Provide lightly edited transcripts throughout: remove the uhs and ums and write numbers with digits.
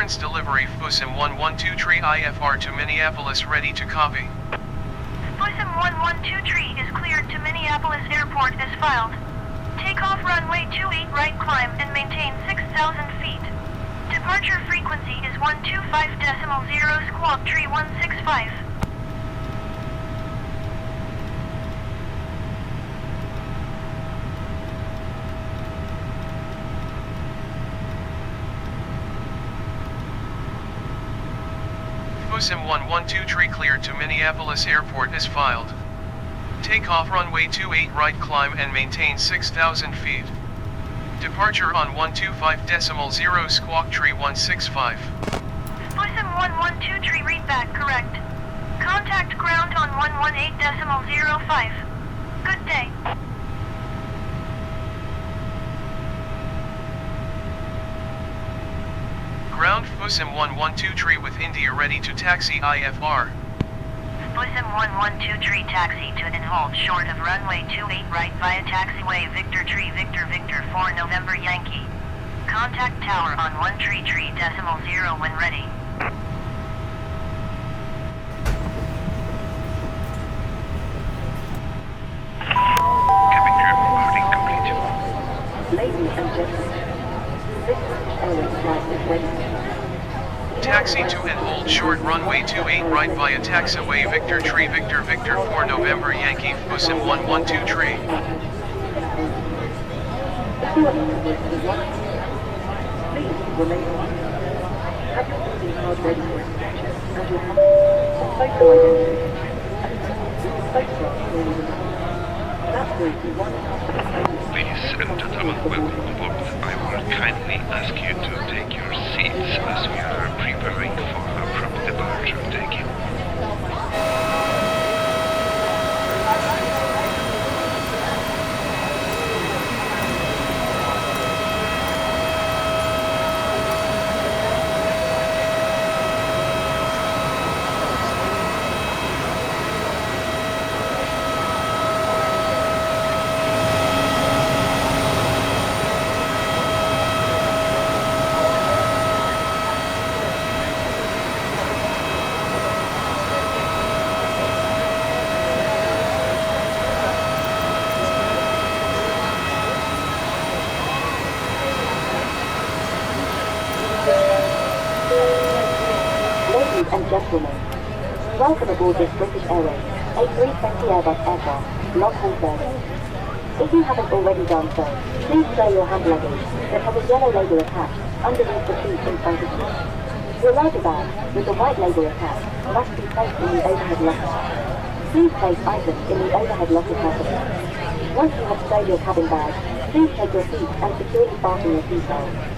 Clearance delivery FUSM 112 tree IFR to Minneapolis ready to copy. FUSM 112 tree is cleared to Minneapolis Airport as filed. Takeoff runway 28 right climb and maintain 6,000 feet. Departure frequency is 125.0 squawk tree 165. FUSM 112 tree cleared to Minneapolis Airport is filed. Takeoff runway 28 right climb and maintain 6,000 feet. Departure on 125.0 squawk tree 165. FUSM 112 tree readback correct. Contact ground on 118.05. Good day. Ground FUSM 112 tree with India ready to taxi IFR. FUSM 112 tree taxi to and hold short of runway 28 right via taxiway Victor Tree Victor Victor 4 November Yankee. Contact tower on 133.0 when ready. Cabin crew boarding complete. Ladies and gentlemen, this Airways flight is ready. Taxi to and hold short runway 28 right via taxiway Victor Tree Victor Victor 4 November Yankee FUSM 112 tree. If you are interested in watching, please remain on. Have your boarding card ready for inspection and your photo identity. Photograph will be removed. That will be one of the Ladies and gentlemen, welcome on board. I will kindly ask you to take your seats as we are preparing for our prompt departure. Thank you. Ladies and gentlemen, welcome aboard this British Airways A320 Airbus aircraft, long-haul service. If you haven't already done so, please clear your hand luggage that has a yellow label attached underneath the seat in front of you. Your larger bag, with the white label attached, must be placed in the overhead locker. Please place items in the overhead locker carefully. Once you have stowed your cabin bag, please take your seat and securely fasten your seatbelt.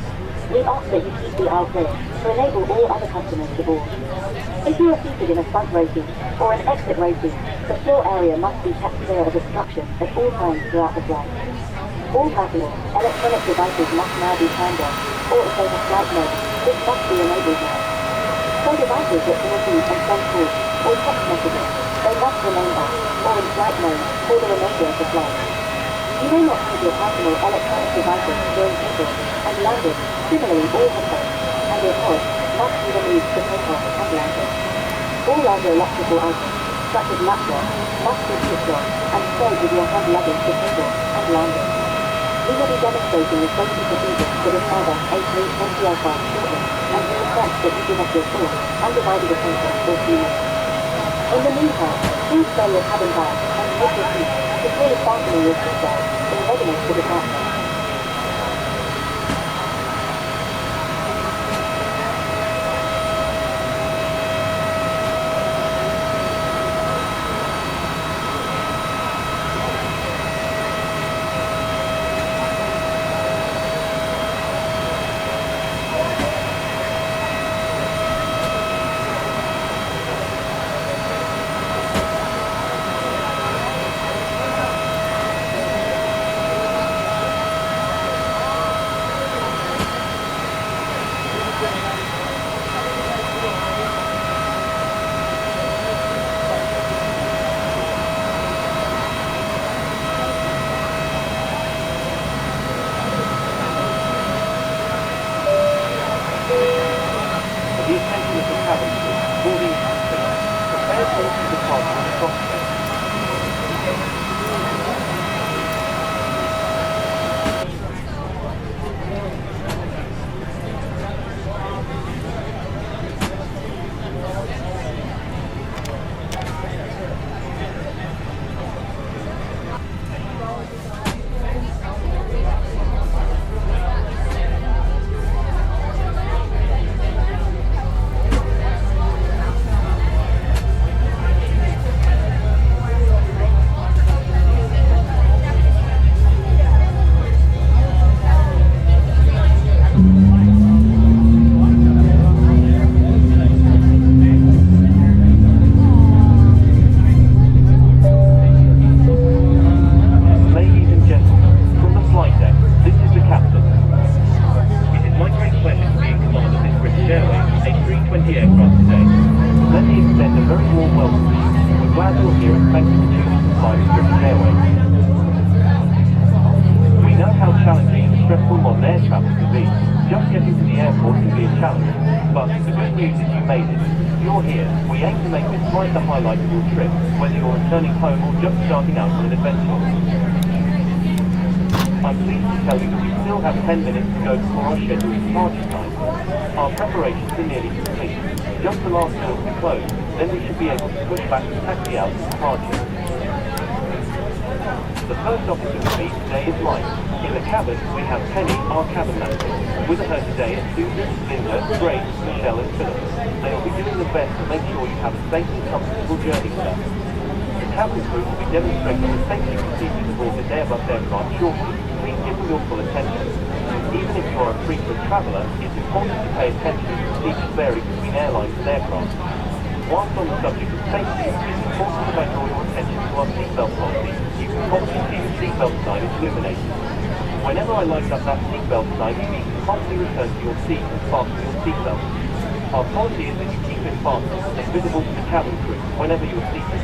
We ask that you keep the aisle clear to enable all other customers to board. If you are seated in a front row seat or an exit row seat, the floor area must be kept clear of obstruction at all times throughout the flight. All personal, electronic devices must now be turned off, or if they have flight mode, this must be enabled now. For devices that can receive and send calls or text messages, they must remain off, or in flight mode, for the remainder of the flight. You may not use your personal electronic devices during takeoff and landing. Similarly, all headphones and your pods must be removed for takeoff and landing. All other electrical items, such as laptops, must be switched off and stowed with your hand luggage for takeoff and landing. We will be demonstrating the safety procedures for this Airbus A320 aircraft shortly, and we request that you give us your full, undivided attention for a few minutes. In the meantime, please stow your cabin bag and take your seat, securely fastening your seatbelt in readiness for departure. your safety departure in the cockpit. I'm pleased to tell you that we still have 10 minutes to go before our scheduled departure time. Our preparations are nearly complete. Just the last door to close, then we should be able to push back and taxi out for departure. The first officer with me today is Mike. In the cabin, we have Penny, our cabin manager. With her today are Susan, Linda, Grace, Michelle and Philip. They will be doing their best to make sure you have a safe and comfortable journey with us. The cabin crew will be demonstrating the safety procedures aboard this Airbus aircraft shortly. Please give them your full attention. Even if you are a frequent traveller, it's important to pay attention as procedures vary between airlines and aircraft. Whilst on the subject of safety, it's important that I draw your attention to our seatbelt policy. You can probably see the seatbelt sign is illuminated. Whenever I light up that seatbelt sign, you need to promptly return to your seat and fasten your seatbelt. Our policy is that you keep it fastened and visible to the cabin crew whenever you are seated.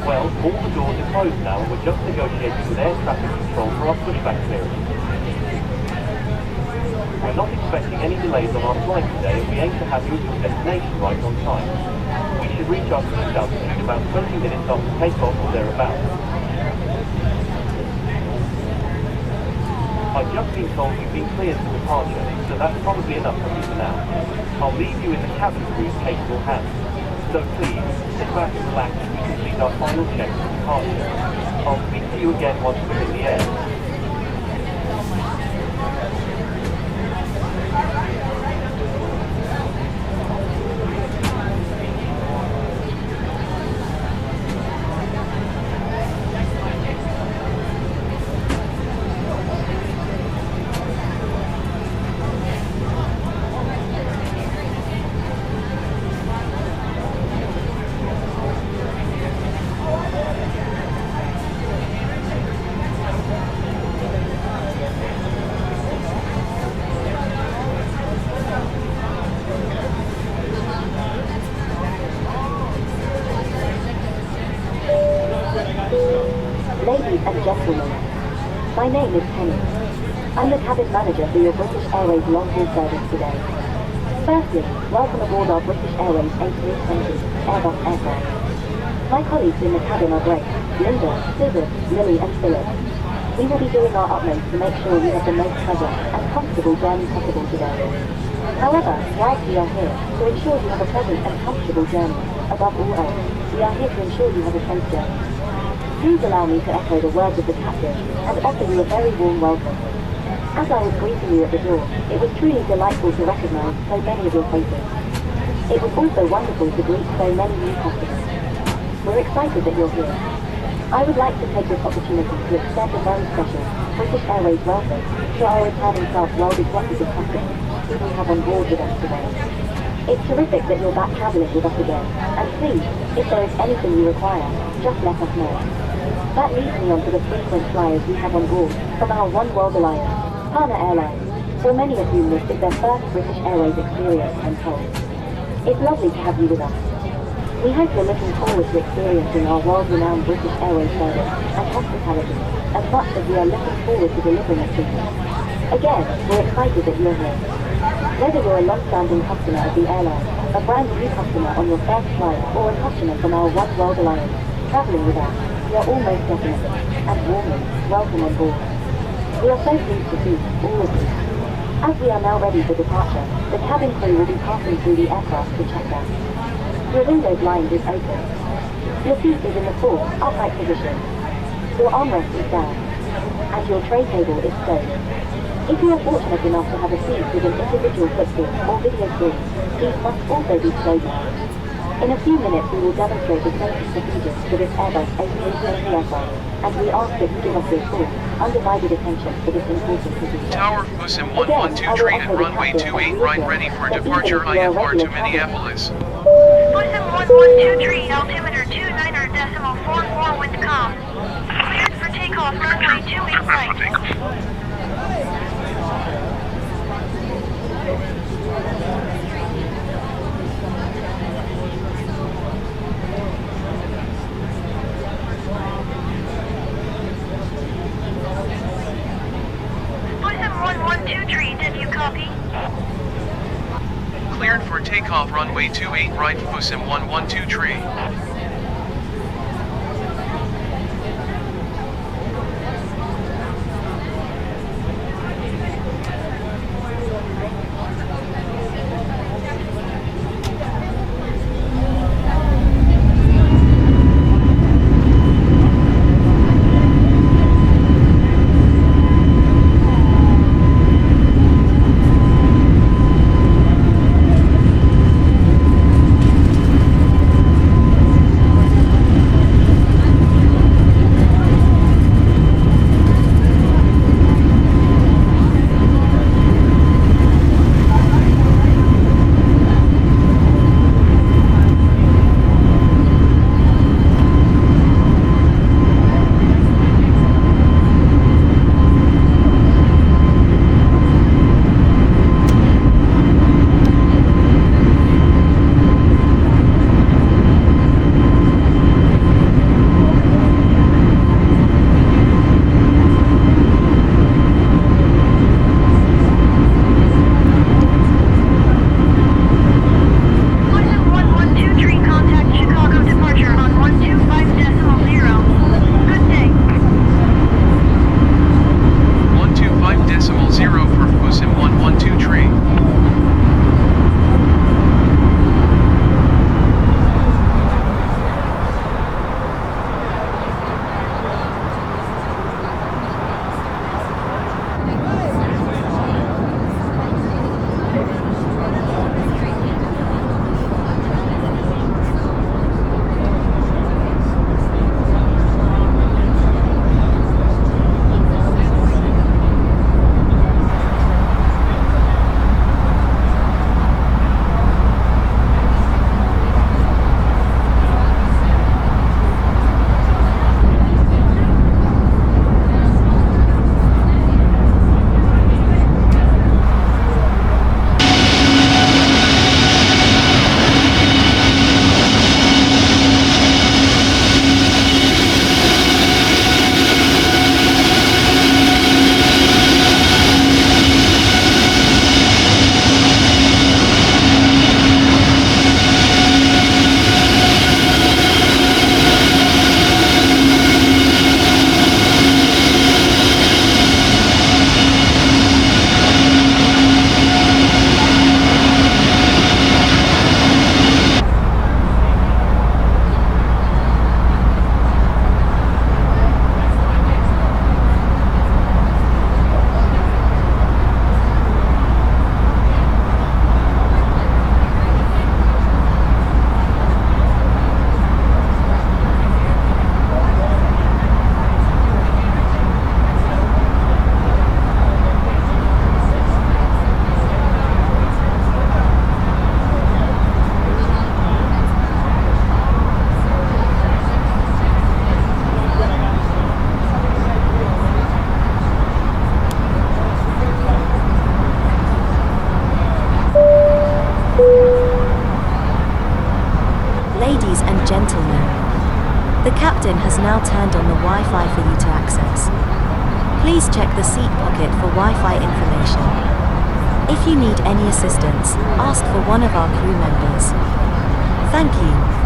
Well, all the doors are closed now and we're just negotiating with air traffic control for our pushback clearance. We're not expecting any delays on our flight today and we aim to have you at your destination right on time. We should reach our cruise altitude about 20 minutes after takeoff or thereabouts. I've just been told you've been cleared for departure, so that's probably enough for you for now. I'll leave you in the cabin crew's capable hands. So please, sit back and relax as we complete our final check for departure. I'll speak to you again once we're in the air. Ladies and gentlemen, my name is Penny. I'm the cabin manager for your British Airways long-haul service today. Firstly, welcome aboard our British Airways A320 Airbus aircraft. My colleagues in the cabin are Grace, Linda, Susan, Lily and Philip. We will be doing our utmost to make sure you have the most pleasant and comfortable journey possible today. However, whilst we are here to ensure you have a pleasant and comfortable journey, above all else, we are here to ensure you have a safe journey. Please allow me to echo the words of the captain and offer you a very warm welcome. As I was greeting you at the door, it was truly delightful to recognise so many of your faces. It was also wonderful to greet so many new customers. We're excited that you're here. I would like to take this opportunity to extend a very special British Airways welcome to our returning staff well-executive customers who we have on board with us today. It's terrific that you're back travelling with us again, and please, if there is anything you require, just let us know. That leads me on to the frequent flyers we have on board from our One World Alliance, partner airlines, for many of whom this is their first British Airways experience, I'm told. It's lovely to have you with us. We hope you're looking forward to experiencing our world-renowned British Airways service and hospitality as much as we are looking forward to delivering it to you. Again, we're excited that you're here. Whether you're a long-standing customer of the airline, a brand new customer on your first flight, or a customer from our One World Alliance, traveling with us, you are all most definitely, and warmly, welcome on board. We are so pleased to see all of you. As we are now ready for departure, the cabin crew will be passing through the aircraft to check out. Your window blind is open. Your seat is in the full, upright position. Your armrest is down. And your tray table is stowed. If you are fortunate enough to have a seat with an individual footstool or video screen, these must also be stowed down. In a few minutes we will demonstrate the safety procedures for this Airbus A320 aircraft, and we ask that you give us your full, undivided attention for this important procedure. Tower, Pusim 112 and runway 28 right ready for departure IFR to Minneapolis. Pusim 1123, altimeter 29.44 wind calm. Cleared for takeoff, runway 28 right. Pusim 1123, did you copy? Cleared for takeoff runway 28 right Pusim 1123. cabin has now turned on the Wi-Fi for you to access. Please check the seat pocket for Wi-Fi information. If you need any assistance, ask for one of our crew members. Thank you.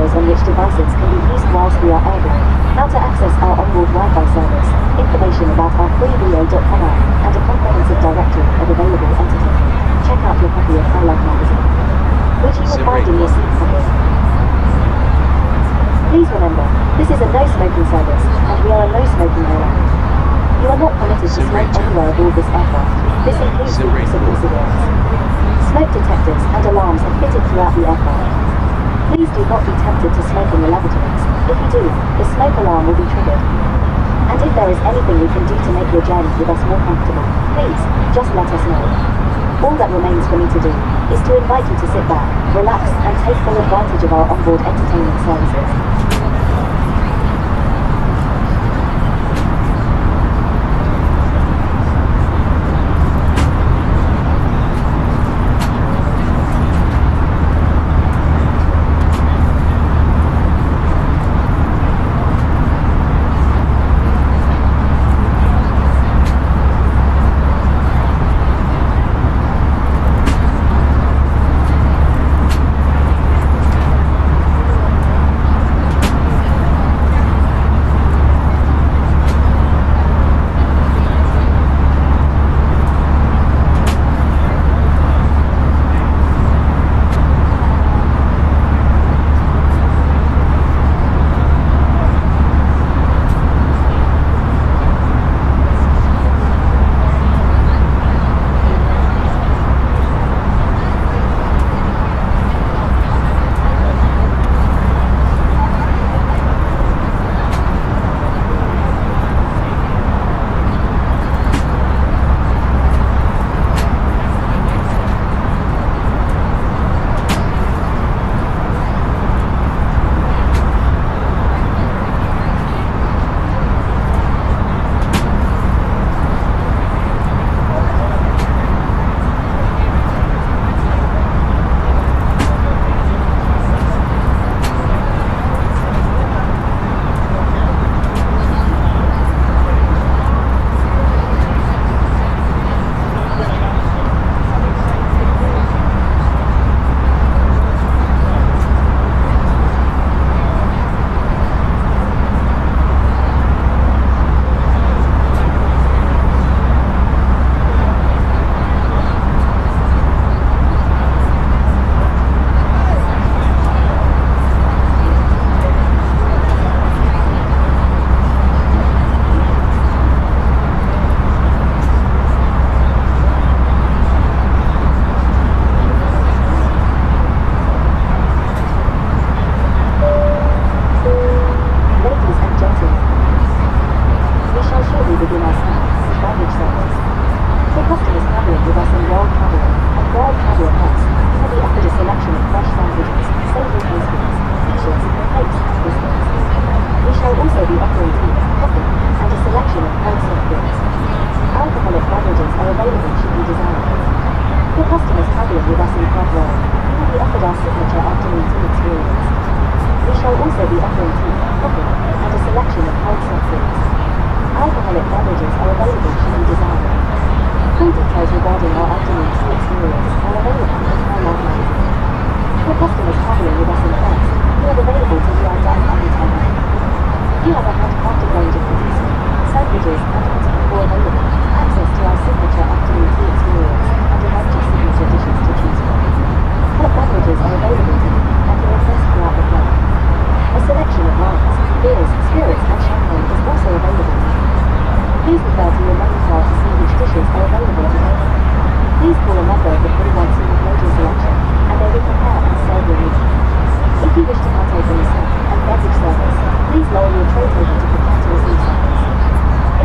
channels on which devices can be used whilst we are airborne, how to access our onboard Wi-Fi service, information about our free VO.com app, and a comprehensive directory of available entertainment. Check out your copy of iLove magazine, which you will find in your seat pocket. Please remember, this is a no-smoking service, and we are a no-smoking airline. You are not permitted to smoke anywhere aboard this aircraft. This includes the use of e-cigarettes. Smoke detectors and alarms are fitted throughout the aircraft. Please do not be tempted to smoke in the lavatories. If you do, the smoke alarm will be triggered. And if there is anything we can do to make your journey with us more comfortable, please, just let us know. All that remains for me to do is to invite you to sit back, relax, and take full advantage of our onboard entertainment services.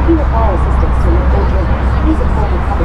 If you require assistance to lift or drink, please inform the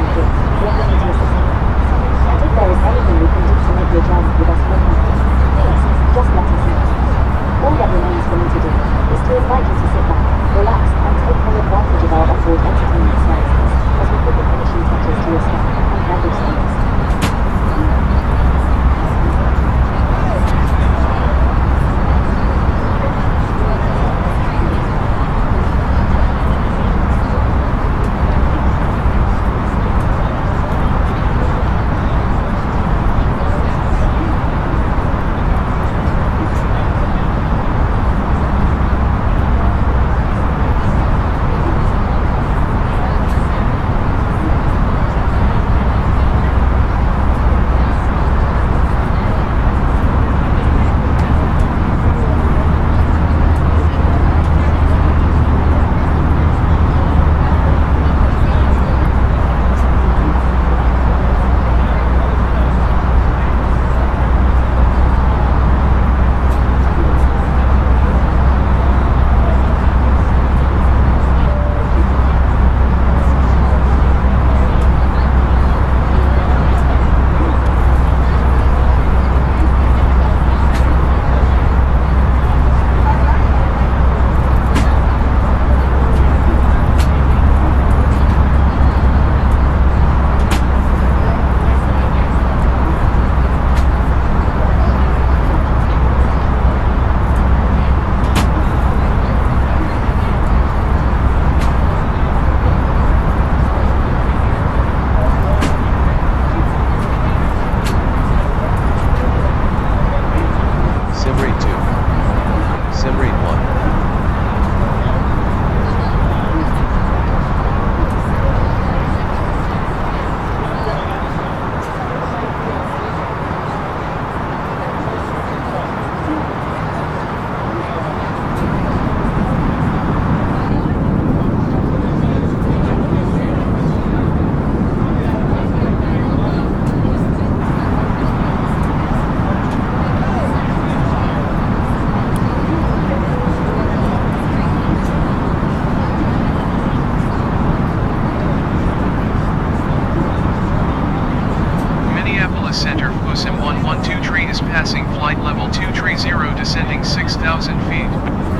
is passing flight level 230 descending 6,000 feet.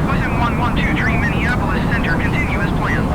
Custom 1123 Minneapolis Center, continue as planned.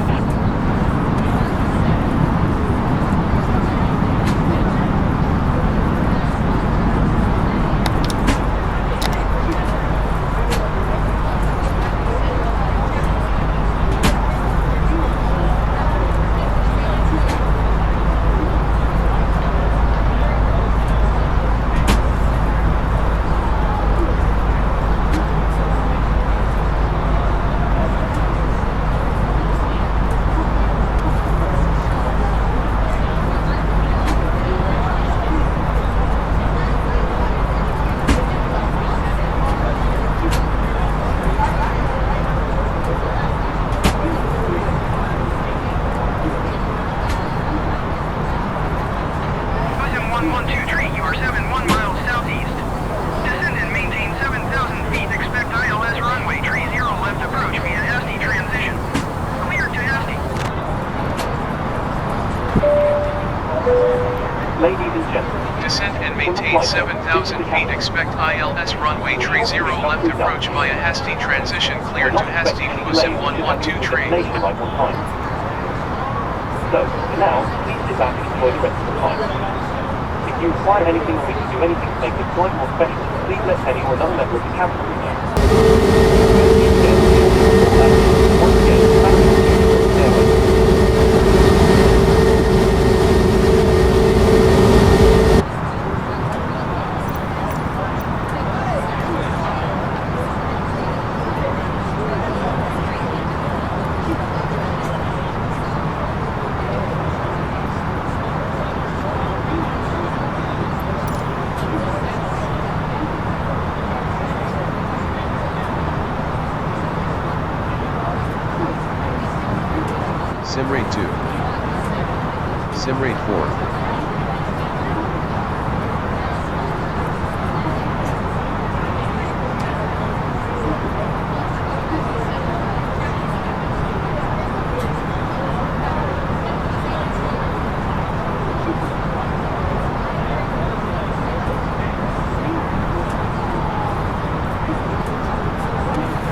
Ladies and gentlemen, Descend and maintain 7,000 feet. Expect ILS runway 30 left approach via hasty transition cleared to hasty Pusim 112 right on time. So, for now, please sit back and enjoy the rest of the flight. If you require anything or we can do anything to make this flight more special, please let Penny or another member of the cabin crew know. Once again, thank you for the airways. Simrate 2. Simrate 4.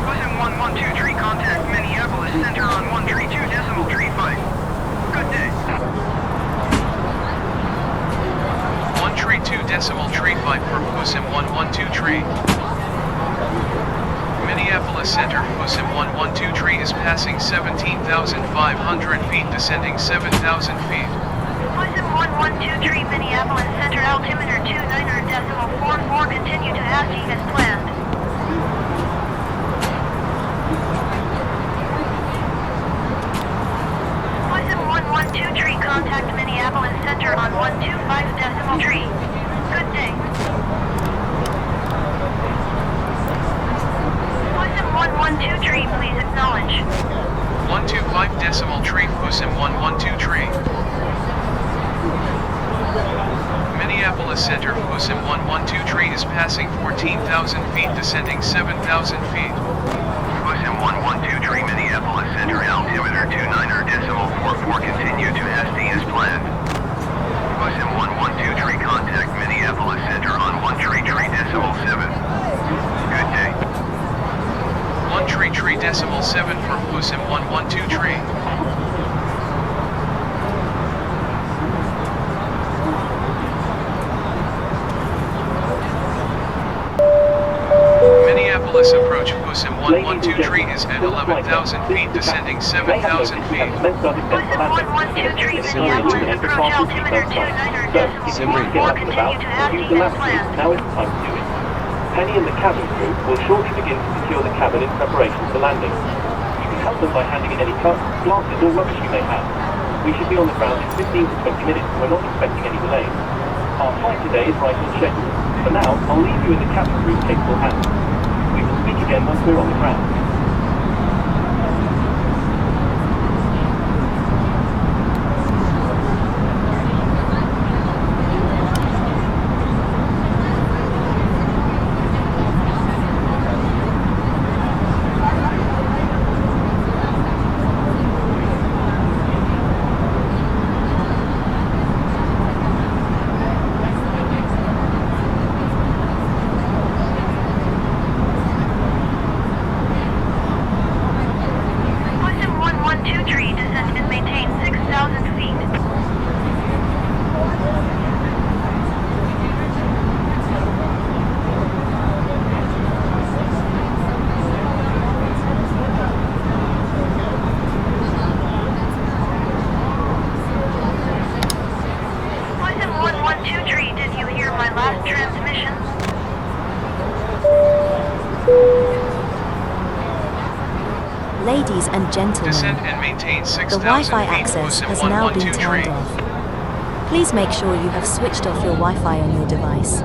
Custom 1123, contact Minneapolis Center on 132.35. Good day. 132.35 for Pusim 112 Minneapolis Center, Pusim 112 is passing 17,500 feet descending 7,000 feet. Pusim 1123 Minneapolis Center, altimeter 29.44, continue to hasty as planned. Pusim 1123, contact Minneapolis Center on 125.3. Good day. Pusim 1123, please acknowledge. 125.3 Pusim 1123 Minneapolis Center, Pusim 1123 is passing 14,000 feet descending 7,000 feet. Pusim 1123 Minneapolis Center, altimeter 29.44, continue to hasty as planned. Pusim 1123, contact Minneapolis Center on 133.7. Good day. 133.7 for Pusim 1123. Minneapolis approach Pusim 1123 is at 11,000 feet descending 7,000 feet. Pusim 1123 Minneapolis approach altimeter 29.44, continue to hasty as planned. Now is the time to do it. Penny and the cabin crew will shortly begin to secure the cabin in preparation for landing. You can help them by handing in any cups, glasses or rubbish you may have. We should be on the ground in 15 to 20 minutes and we're not expecting any delays. Our flight today is right on schedule. For now, I'll leave you in the cabin crew's capable hands. We will speak again once we're on the ground. Ladies and Descend gentlemen, and maintain the 6,000 Wi-Fi feet. access Close has in now been 112 turned tree. off. Please make sure you have switched off your Wi-Fi on your device.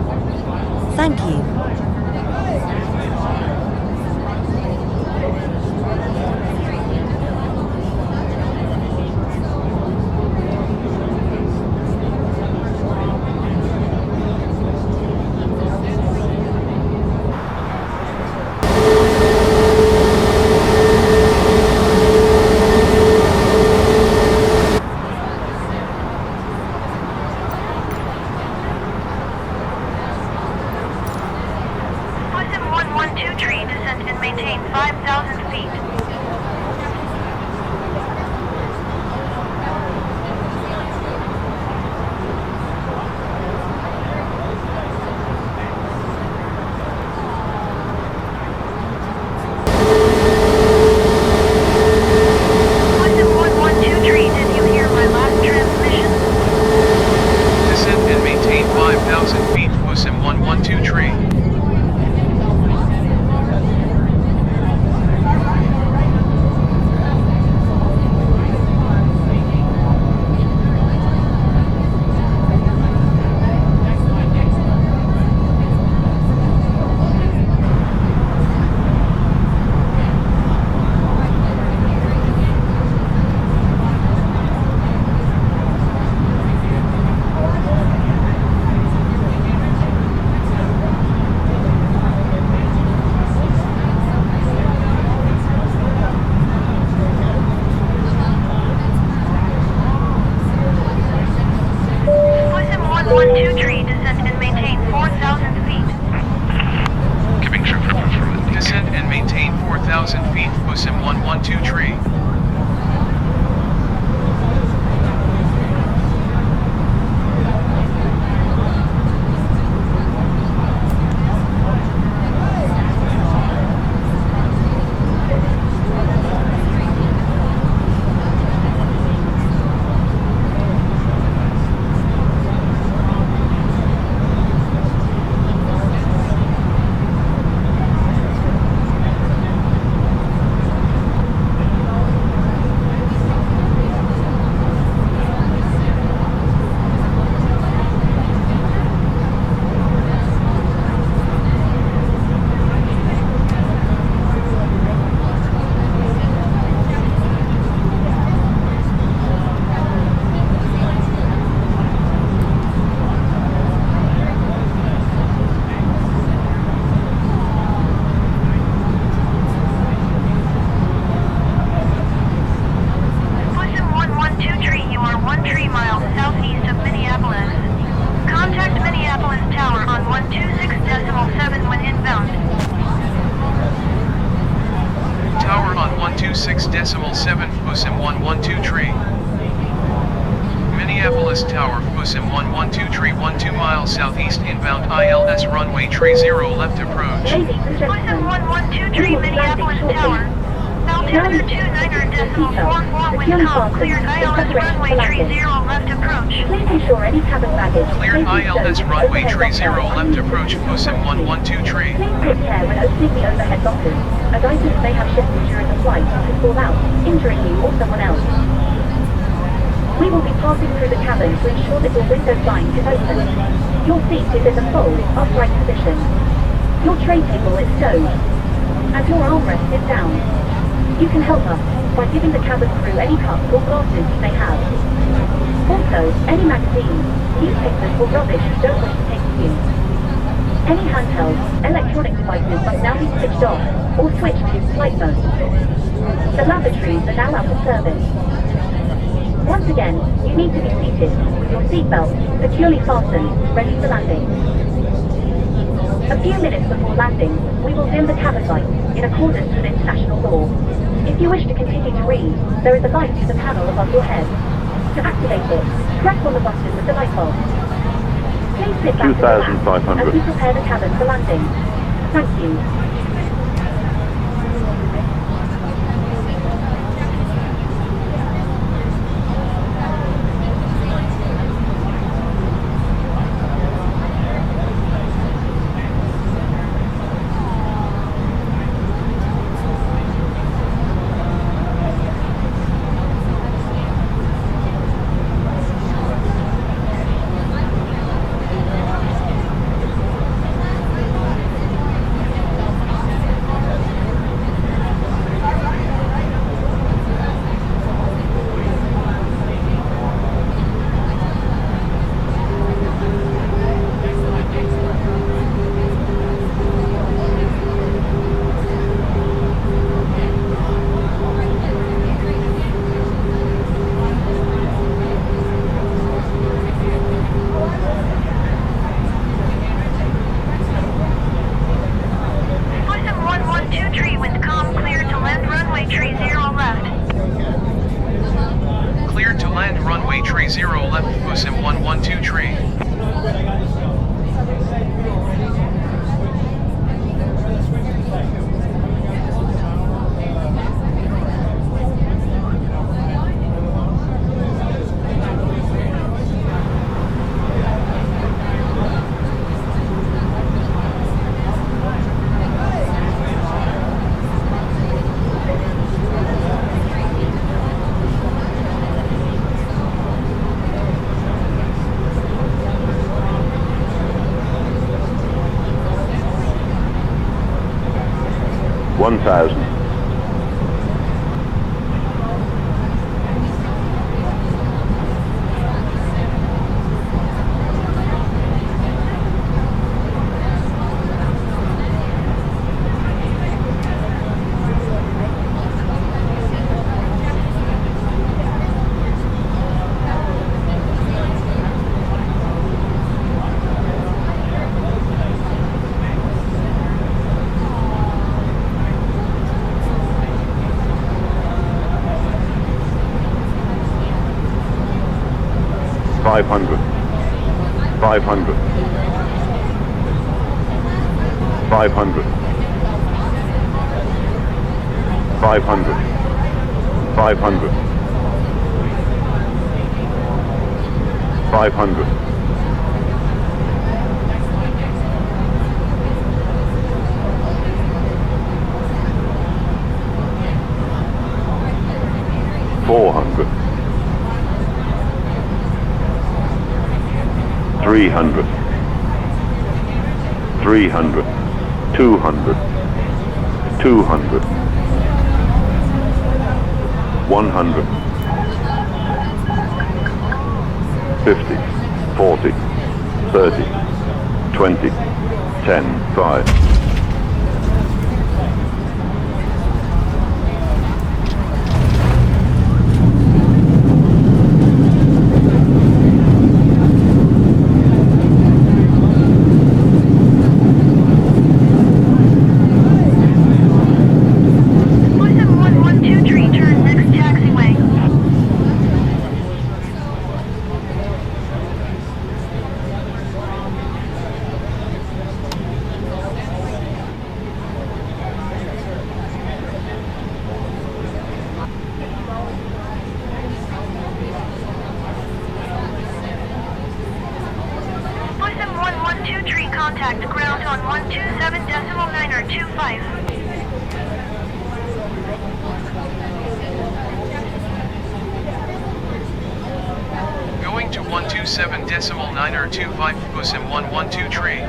Thank you. Pushback 112 tree, descend and maintain 5,000 feet. Pushback 112 tree, did you hear my last transmission? Descend and maintain 5,000 feet. Pushback 112 tree. Pushback 112 tree, descend and maintain 4,000 feet. Giving trip report for landing. Descend and maintain 4,000 feet. Pushback 112 tree. Pushback 112 tree, you are 1 tree mile southeast of Minneapolis. Contact Minneapolis Tower on 126.7 when inbound. Tower on 126.7. Pushback 112 tree. Minneapolis Tower. Pushback 112 tree. 12 miles southeast inbound. ILS runway tree 0 left approach. Ladies and Pushback gentlemen, 112 we tree, will be landing Minneapolis shortly. Tower. Altimeter 290.44 wind calm cleared. ILS runway tree 0 left approach. Please ensure any cabin baggage Cleared may be ILS stowed runway overhead tree 0 locker. left approach. Pushback 112 tree. Please take care when opening the overhead lockers, as items may have shifted during the flight and could fall out, injuring you or someone else. We will be passing through the cabin to ensure that your window blind is open. Your seat is in the full, upright position. Your tray table is stowed, and your armrest is down. You can help us by giving the cabin crew any cups or glasses you may have. Also, any magazines, newspapers or rubbish you don't wish to take with you. Any handheld, electronic devices must now be switched off or switched to flight mode. The lavatories are now out of service. Once again, you need to be seated with your seatbelt securely fastened, ready for landing. A few minutes before landing, we will dim the cabin light in accordance with international law. If you wish to continue to read, there is a light in the panel above your head. To activate it, press on the button with the light bulb. Please sit back and relax as we prepare the cabin for landing. Thank you. 1,000. 500. 500. 500. 500. 500. 500. 400. 300. 300. 200. 200. 100. 50. 40. 30. 20. 10. 5. Contact ground on 127.925. Going to 127.925, Pusim 112 tree.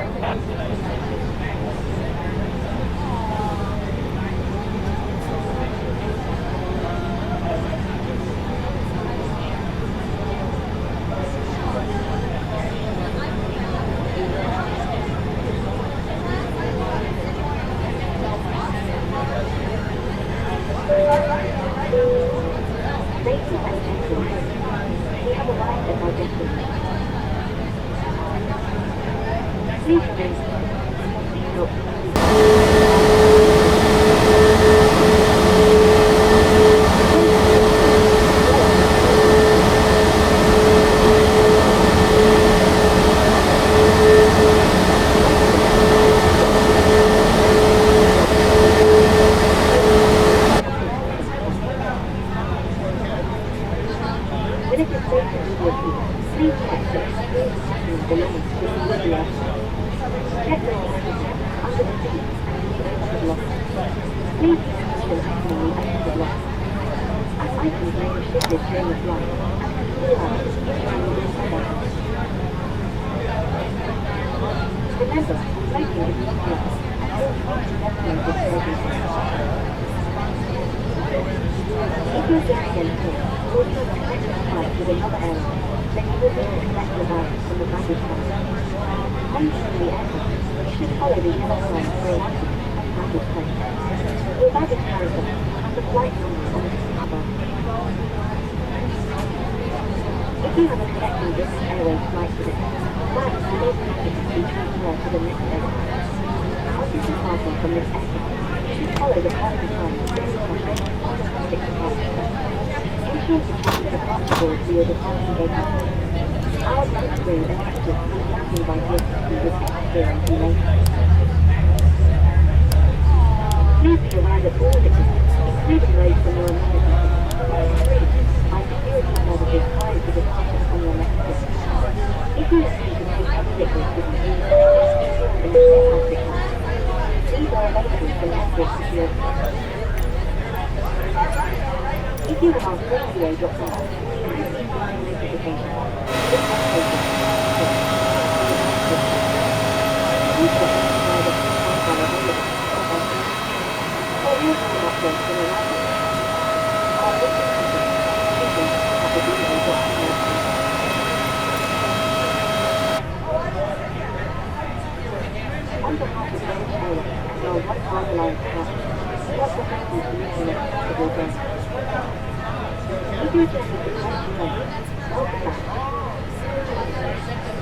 the British Airways and your one flight allowance cap. What will happen to you in a possible day? If you're checking the question lane, welcome back.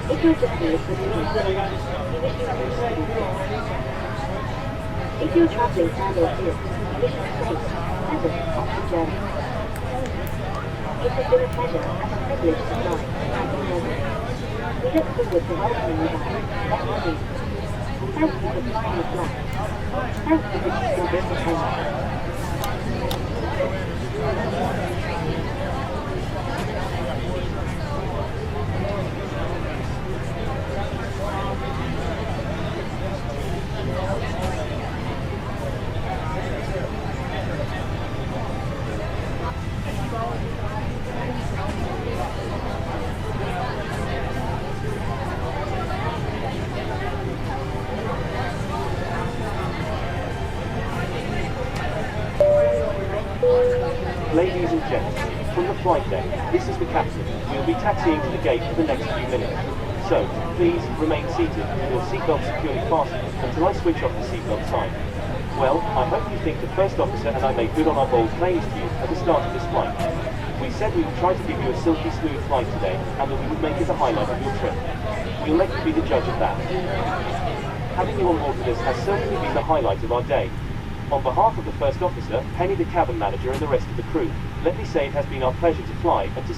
If you're checking the proceedings lane, we wish you a smooth day. If you're traveling further afield, we wish you a safe, pleasant, option journey. It has been a pleasure and a privilege to fly at your level. We look forward to welcoming you back. Let's see. Thank you for flying with Black. Thanks for visiting your British Airways. Ladies and gents, from the flight deck, this is the captain. We'll be taxiing to the gate for the next few minutes. So, please remain seated with your seatbelt securely fastened until I switch off the seatbelt sign. Well, I hope you think the first officer and I made good on our bold claims to you at the start of this flight. We said we would try to give you a silky smooth flight today and that we would make it a highlight of your trip. We'll let you be the judge of that. Having you on board with us has certainly been the highlight of our day. On behalf of the first officer, Penny the cabin manager and the rest of the crew, let me say it has been our pleasure to fly and to...